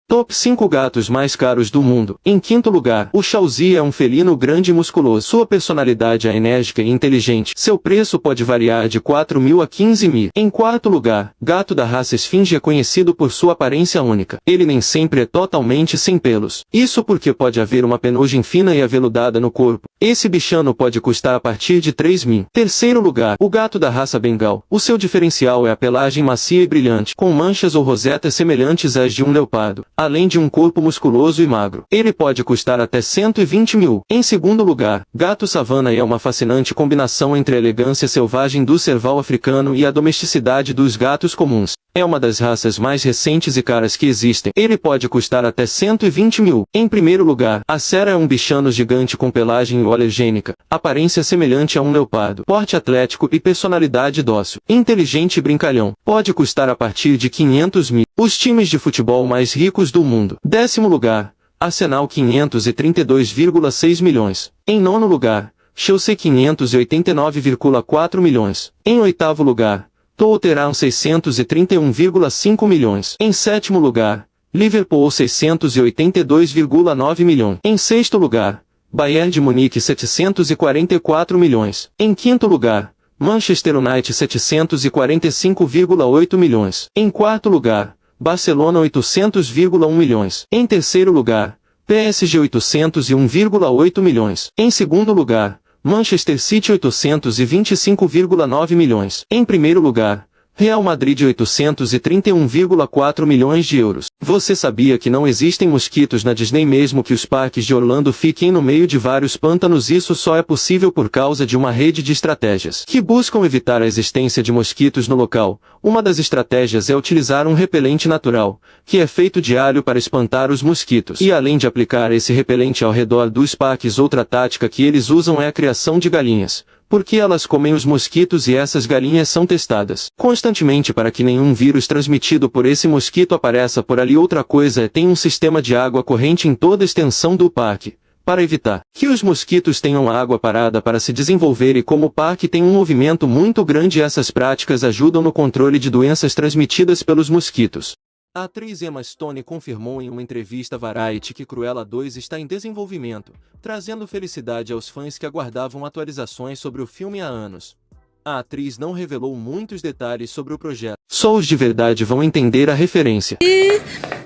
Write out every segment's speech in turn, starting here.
Top 5 gatos mais caros do mundo. Em quinto lugar, o Shauzi é um felino grande e musculoso. Sua personalidade é enérgica e inteligente. Seu preço pode variar de 4 mil a 15 mil. Em quarto lugar, gato da raça Esfinge é conhecido por sua aparência única. Ele nem sempre é totalmente sem pelos. Isso porque pode haver uma penugem fina e aveludada no corpo. Esse bichano pode custar a partir de 3 mil. Terceiro lugar, o gato da raça Bengal. O seu diferencial é a pelagem macia e brilhante, com manchas ou rosetas semelhantes às de um leopardo, além de um corpo musculoso e magro. Ele pode custar até 120 mil. Em segundo lugar, gato savana é uma fascinante combinação entre a elegância selvagem do serval africano e a domesticidade dos gatos comuns. É uma das raças mais recentes e caras que existem. Ele pode custar até 120 mil. Em primeiro lugar, a Sera é um bichano gigante com pelagem hipoalergênica, aparência semelhante a um leopardo, porte atlético e personalidade dócil, inteligente e brincalhão. Pode custar a partir de 500 mil. Os times de futebol mais ricos do mundo. Décimo lugar, Arsenal 532,6 milhões. Em nono lugar, Chelsea 589,4 milhões. Em oitavo lugar, Tottenham 631,5 milhões. Em sétimo lugar, Liverpool 682,9 milhões. Em sexto lugar, Bayern de Munique 744 milhões. Em quinto lugar, Manchester United 745,8 milhões. Em quarto lugar, Barcelona 800,1 milhões. Em terceiro lugar, PSG 801,8 milhões. Em segundo lugar, Manchester City 825,9 milhões. Em primeiro lugar, Real Madrid 831,4 milhões de euros. Você sabia que não existem mosquitos na Disney mesmo que os parques de Orlando fiquem no meio de vários pântanos? Isso só é possível por causa de uma rede de estratégias que buscam evitar a existência de mosquitos no local. Uma das estratégias é utilizar um repelente natural, que é feito de alho para espantar os mosquitos. E além de aplicar esse repelente ao redor dos parques, outra tática que eles usam é a criação de galinhas, porque elas comem os mosquitos e essas galinhas são testadas constantemente para que nenhum vírus transmitido por esse mosquito apareça por ali. Outra coisa é tem um sistema de água corrente em toda a extensão do parque, para evitar que os mosquitos tenham água parada para se desenvolver, e como o parque tem um movimento muito grande, essas práticas ajudam no controle de doenças transmitidas pelos mosquitos. A atriz Emma Stone confirmou em uma entrevista à Variety que Cruella 2 está em desenvolvimento, trazendo felicidade aos fãs que aguardavam atualizações sobre o filme há anos. A atriz não revelou muitos detalhes sobre o projeto. Só os de verdade vão entender a referência.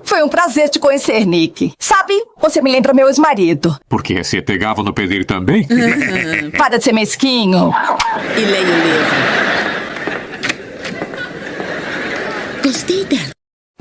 Foi um prazer te conhecer, Nick. Sabe, você me lembra meu ex-marido. Por quê? Você pegava no pedreiro também? Para de ser mesquinho. E leia o livro. Gostei dela.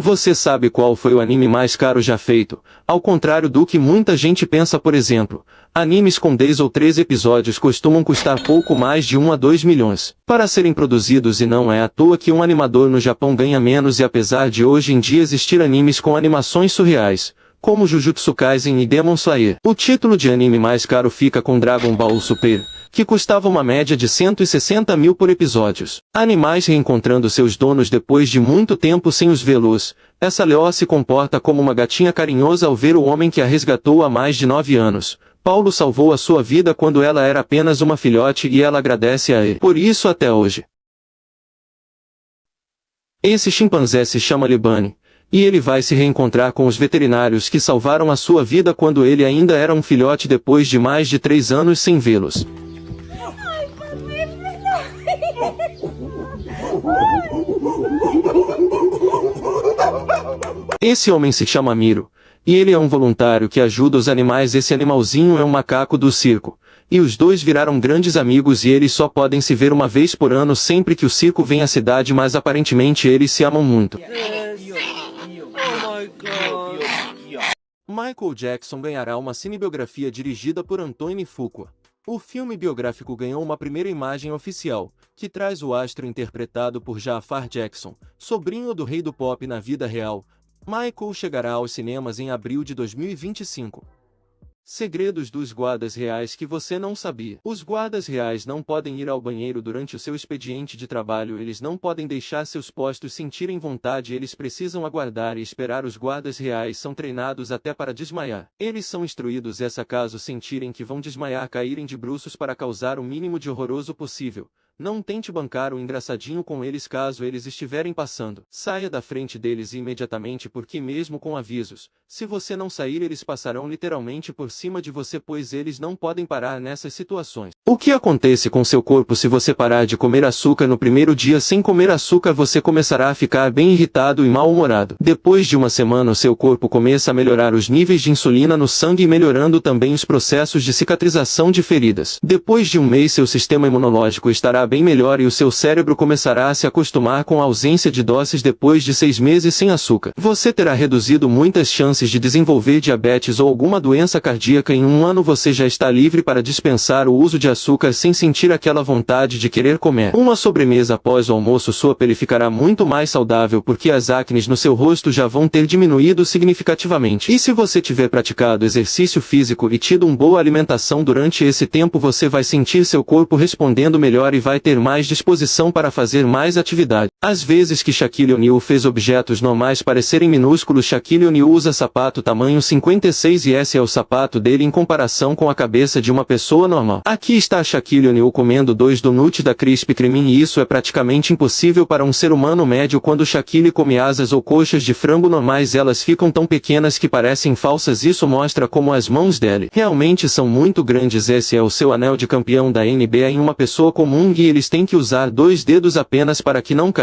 Você sabe qual foi o anime mais caro já feito? Ao contrário do que muita gente pensa, por exemplo, animes com 10 ou 13 episódios costumam custar pouco mais de 1 a 2 milhões para serem produzidos, e não é à toa que um animador no Japão ganha menos. E apesar de hoje em dia existir animes com animações surreais, como Jujutsu Kaisen e Demon Slayer, o título de anime mais caro fica com Dragon Ball Super, que custava uma média de 160 mil por episódios. Animais reencontrando seus donos depois de muito tempo sem os vê-los. Essa leoa se comporta como uma gatinha carinhosa ao ver o homem que a resgatou há mais de 9 anos. Paulo salvou a sua vida quando ela era apenas uma filhote e ela agradece a ele por isso até hoje. Esse chimpanzé se chama Libani, e ele vai se reencontrar com os veterinários que salvaram a sua vida quando ele ainda era um filhote depois de mais de 3 anos sem vê-los. Esse homem se chama Miro, e ele é um voluntário que ajuda os animais. Esse animalzinho é um macaco do circo, e os dois viraram grandes amigos, e eles só podem se ver uma vez por ano sempre que o circo vem à cidade, mas aparentemente eles se amam muito. Michael Jackson ganhará uma cinebiografia dirigida por Antoine Fuqua. O filme biográfico ganhou uma primeira imagem oficial, que traz o astro interpretado por Jafar Jackson, sobrinho do rei do pop na vida real. Michael chegará aos cinemas em abril de 2025. Segredos dos guardas reais que você não sabia. Os guardas reais não podem ir ao banheiro durante o seu expediente de trabalho, eles não podem deixar seus postos sentirem vontade, eles precisam aguardar e esperar. Os guardas reais são treinados até para desmaiar. Eles são instruídos caso sentirem que vão desmaiar, caírem de bruços para causar o mínimo de horroroso possível. Não tente bancar o engraçadinho com eles caso eles estiverem passando. Saia da frente deles imediatamente porque mesmo com avisos, se você não sair eles passarão literalmente por cima de você pois eles não podem parar nessas situações. O que acontece com seu corpo se você parar de comer açúcar no primeiro dia sem comer açúcar? Você começará a ficar bem irritado e mal-humorado. Depois de uma semana o seu corpo começa a melhorar os níveis de insulina no sangue e melhorando também os processos de cicatrização de feridas. Depois de um mês seu sistema imunológico estará bem melhor e o seu cérebro começará a se acostumar com a ausência de doces. Depois de 6 meses sem açúcar, você terá reduzido muitas chances de desenvolver diabetes ou alguma doença cardíaca. Em um ano você já está livre para dispensar o uso de açúcar sem sentir aquela vontade de querer comer uma sobremesa após o almoço. Sua pele ficará muito mais saudável porque as acnes no seu rosto já vão ter diminuído significativamente. E se você tiver praticado exercício físico e tido uma boa alimentação durante esse tempo, você vai sentir seu corpo respondendo melhor e vai ter mais disposição para fazer mais atividade. Às vezes que Shaquille O'Neal fez objetos normais parecerem minúsculos. Shaquille O'Neal usa sapato tamanho 56 e esse é o sapato dele em comparação com a cabeça de uma pessoa normal. Aqui está Shaquille O'Neal comendo 2 donuts da Krispy Kreme e isso é praticamente impossível para um ser humano médio. Quando Shaquille come asas ou coxas de frango normais elas ficam tão pequenas que parecem falsas. Isso mostra como as mãos dele realmente são muito grandes. Esse é o seu anel de campeão da NBA em uma pessoa comum e eles têm que usar 2 dedos apenas para que não caia.